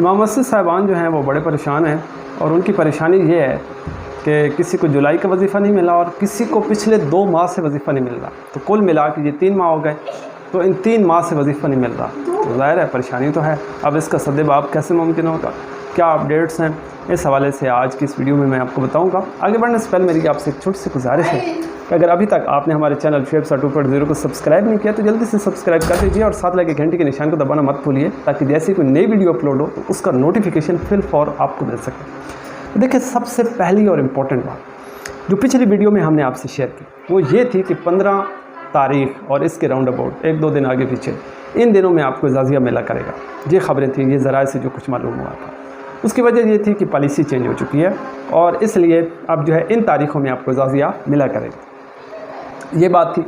امام مسجد صاحبان جو ہیں وہ بڑے پریشان ہیں، اور ان کی پریشانی یہ ہے کہ کسی کو جولائی کا وظیفہ نہیں ملا اور کسی کو پچھلے 2 ماہ سے وظیفہ نہیں مل رہا، تو کل ملا کے یہ 3 ماہ ہو گئے، تو ان 3 ماہ سے وظیفہ نہیں مل رہا، تو ظاہر ہے پریشانی تو ہے۔ اب اس کا سد باب کیسے ممکن ہوگا، کیا اپڈیٹس ہیں، اس حوالے سے آج کی اس ویڈیو میں آپ کو بتاؤں گا۔ آگے بڑھنے سے پہلے میری آپ سے ایک چھوٹی سی گزارش ہے کہ اگر ابھی تک آپ نے ہمارے چینل شعیب 2.0 کو سبسکرائب نہیں کیا تو جلدی سے سبسکرائب کر دیجیے، اور ساتھ لگے گھنٹی کے نشان کو دبانا مت بھولیے، تاکہ جیسی کوئی نئی ویڈیو اپلوڈ ہو تو اس کا نوٹیفیکیشن فی الفور آپ کو مل سکے۔ دیکھیں، سب سے پہلی اور امپورٹنٹ بات جو پچھلی ویڈیو میں ہم نے آپ سے شیئر کی وہ یہ تھی کہ 15 تاریخ اور اس کے راؤنڈ اباؤٹ 1-2 دن آگے پیچھے ان دنوں میں آپ کو اعزازیہ ملا کرے گا۔ یہ خبریں تھیں، یہ ذرائع سے جو کچھ معلوم ہوا تھا۔ اس کی وجہ یہ تھی کہ پالیسی چینج ہو چکی ہے، اور اس لیے اب جو ہے ان تاریخوں میں آپ کو اعزازیہ ملا کرے گا، یہ بات تھی۔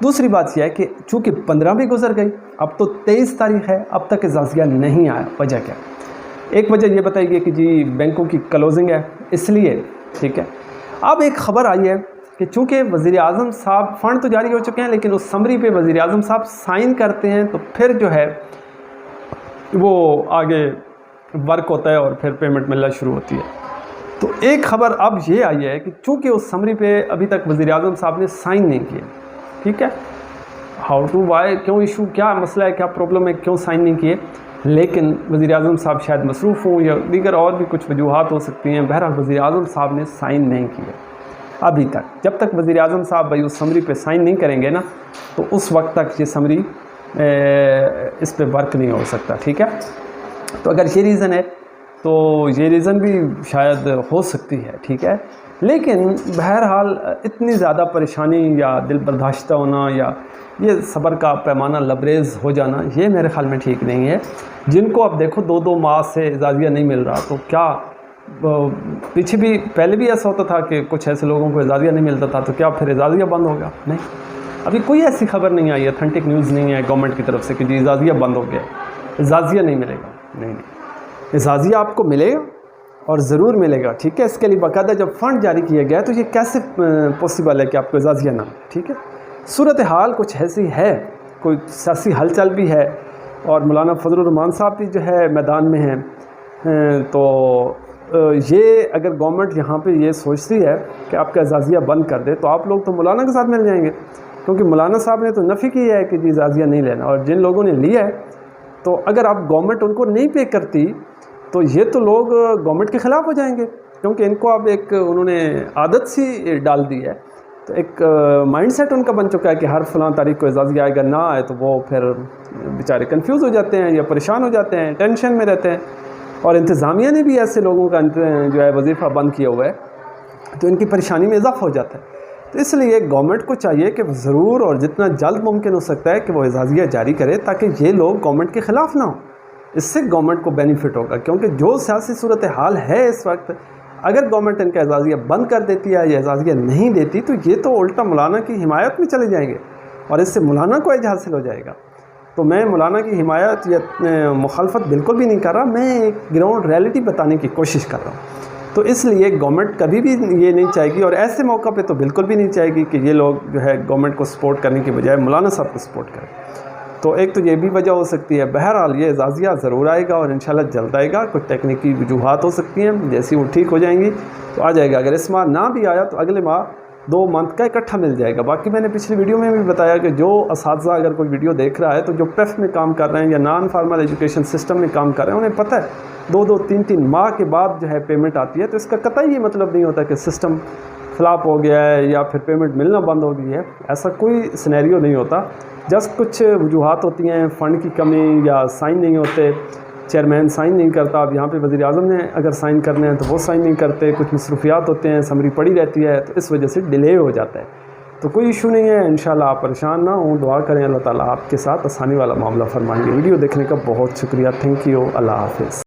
دوسری بات یہ ہے کہ چونکہ 15 بھی گزر گئی، اب تو 23 تاریخ ہے، اب تک اعزازیہ نہیں آیا۔ وجہ کیا؟ ایک وجہ یہ بتائی گئی کہ جی بینکوں کی کلوزنگ ہے، اس لیے ٹھیک ہے۔ اب ایک خبر آئی ہے کہ چونکہ وزیر اعظم صاحب فنڈ تو جاری ہو چکے ہیں، لیکن اس سمری پہ وزیر اعظم صاحب سائن کرتے ہیں تو پھر جو ہے وہ آگے ورک ہوتا ہے اور پھر پیمنٹ ملنا شروع ہوتی ہے۔ تو ایک خبر اب یہ آئی ہے کہ چونکہ اس سمری پہ ابھی تک وزیر اعظم صاحب نے سائن نہیں کیے، ٹھیک ہے، ہاؤ ٹو وائی، کیوں ایشو، کیا مسئلہ ہے، کیا پرابلم ہے، کیوں سائن نہیں کیے، لیکن وزیر اعظم صاحب شاید مصروف ہوں یا دیگر اور بھی کچھ وجوہات ہو سکتی ہیں، بہرحال وزیر اعظم صاحب نے سائن نہیں کیے ابھی تک۔ جب تک وزیر اعظم صاحب بھائی اس سمری پہ سائن نہیں کریں گے نا، تو اس وقت تک یہ سمری اس پہ ورک نہیں ہو سکتا، ٹھیک ہے۔ تو اگر یہ ریزن ہے تو یہ ریزن بھی شاید ہو سکتی ہے، ٹھیک ہے، لیکن بہرحال اتنی زیادہ پریشانی یا دل برداشتہ ہونا یا یہ صبر کا پیمانہ لبریز ہو جانا، یہ میرے خیال میں ٹھیک نہیں ہے۔ جن کو اب دیکھو 2-2 ماہ سے اعزازیہ نہیں مل رہا، تو کیا پیچھے بھی پہلے بھی ایسا ہوتا تھا کہ کچھ ایسے لوگوں کو اعزازیہ نہیں ملتا تھا، تو کیا پھر اعزازیہ بند ہوگا؟ نہیں، ابھی کوئی ایسی خبر نہیں آئی، اتھینٹک نیوز نہیں ہے گورنمنٹ کی طرف سے کہ جی اعزازیہ بند ہو گیا، اعزازیہ نہیں ملے گا۔ نہیں، اعزازیہ آپ کو ملے گا اور ضرور ملے گا، ٹھیک ہے۔ اس کے لیے باقاعدہ جب فنڈ جاری کیا گیا تو یہ کیسے پاسبل ہے کہ آپ کو اعزازیہ نہ ملے، ٹھیک ہے۔ صورتحال کچھ ایسی ہے، کوئی سیاسی ہلچل بھی ہے، اور مولانا فضل الرحمان صاحب بھی جو ہے میدان میں ہیں، تو یہ اگر گورنمنٹ یہاں پہ یہ سوچتی ہے کہ آپ کا اعزازیہ بند کر دے تو آپ لوگ تو مولانا کے ساتھ مل جائیں گے، کیونکہ مولانا صاحب نے تو نفی کی ہے کہ جی اعزازیہ نہیں لینا، اور جن لوگوں نے لیا ہے تو اگر آپ گورنمنٹ ان کو نہیں پے کرتی تو یہ تو لوگ گورنمنٹ کے خلاف ہو جائیں گے، کیونکہ ان کو اب ایک انہوں نے عادت سی ڈال دی ہے، تو ایک مائنڈ سیٹ ان کا بن چکا ہے کہ ہر فلاں تاریخ کو اعزازیہ آئے گا، نہ آئے تو وہ پھر بیچارے کنفیوز ہو جاتے ہیں یا پریشان ہو جاتے ہیں، ٹینشن میں رہتے ہیں۔ اور انتظامیہ نے بھی ایسے لوگوں کا جو ہے وظیفہ بند کیا ہوا ہے، تو ان کی پریشانی میں اضافہ ہو جاتا ہے۔ تو اس لیے گورنمنٹ کو چاہیے کہ ضرور اور جتنا جلد ممکن ہو سکتا ہے کہ وہ اعزازیہ جاری کرے، تاکہ یہ لوگ گورنمنٹ کے خلاف نہ ہوں۔ اس سے گورنمنٹ کو بینیفٹ ہوگا، کیونکہ جو سیاسی صورتحال ہے اس وقت، اگر گورنمنٹ ان کا اعزازیہ بند کر دیتی ہے یا اعزازیہ نہیں دیتی تو یہ تو الٹا مولانا کی حمایت میں چلے جائیں گے، اور اس سے مولانا کو اعزاز حاصل ہو جائے گا۔ تو میں مولانا کی حمایت یا مخالفت بالکل بھی نہیں کر رہا، میں ایک گراؤنڈ ریئلٹی بتانے کی کوشش کر رہا ہوں۔ تو اس لیے گورنمنٹ کبھی بھی یہ نہیں چاہے گی، اور ایسے موقع پہ تو بالکل بھی نہیں چاہے گی کہ یہ لوگ جو ہے گورنمنٹ کو سپورٹ کرنے کی بجائے مولانا صاحب کو سپورٹ کریں۔ تو ایک تو یہ بھی وجہ ہو سکتی ہے۔ بہرحال یہ اعزازیہ ضرور آئے گا، اور انشاءاللہ جلد آئے گا۔ کچھ ٹیکنیکی وجوہات ہو سکتی ہیں، جیسی وہ ٹھیک ہو جائیں گی تو آ جائے گا۔ اگر اس ماہ نہ بھی آیا تو اگلے ماہ 2 منتھ کا اکٹھا مل جائے گا۔ باقی میں نے پچھلی ویڈیو میں بھی بتایا کہ جو اساتذہ اگر کوئی ویڈیو دیکھ رہا ہے تو جو پیف میں کام کر رہے ہیں یا نان فارمل ایجوکیشن سسٹم میں کام کر رہے ہیں، انہیں پتہ ہے 2-3 ماہ کے بعد جو ہے پیمنٹ آتی ہے، تو اس کا قطعی یہ مطلب نہیں ہوتا کہ سسٹم فلاپ ہو گیا ہے یا پھر پیمنٹ ملنا بند ہو گئی ہے، ایسا کوئی سینیریو نہیں ہوتا۔ جسٹ کچھ وجوہات ہوتی ہیں، فنڈ کی کمی یا سائن نہیں ہوتے، چیئرمین سائن نہیں کرتا۔ اب یہاں پہ وزیر اعظم نے اگر سائن کرنے ہیں تو وہ سائن نہیں کرتے، کچھ مصروفیات ہوتے ہیں، سمری پڑی رہتی ہے، تو اس وجہ سے ڈیلے ہو جاتا ہے۔ تو کوئی ایشو نہیں ہے، انشاءاللہ آپ پریشان نہ ہوں، دعا کریں اللہ تعالیٰ آپ کے ساتھ آسانی والا معاملہ فرمائیں گے۔ ویڈیو دیکھنے کا بہت شکریہ، تھینک یو، اللہ حافظ۔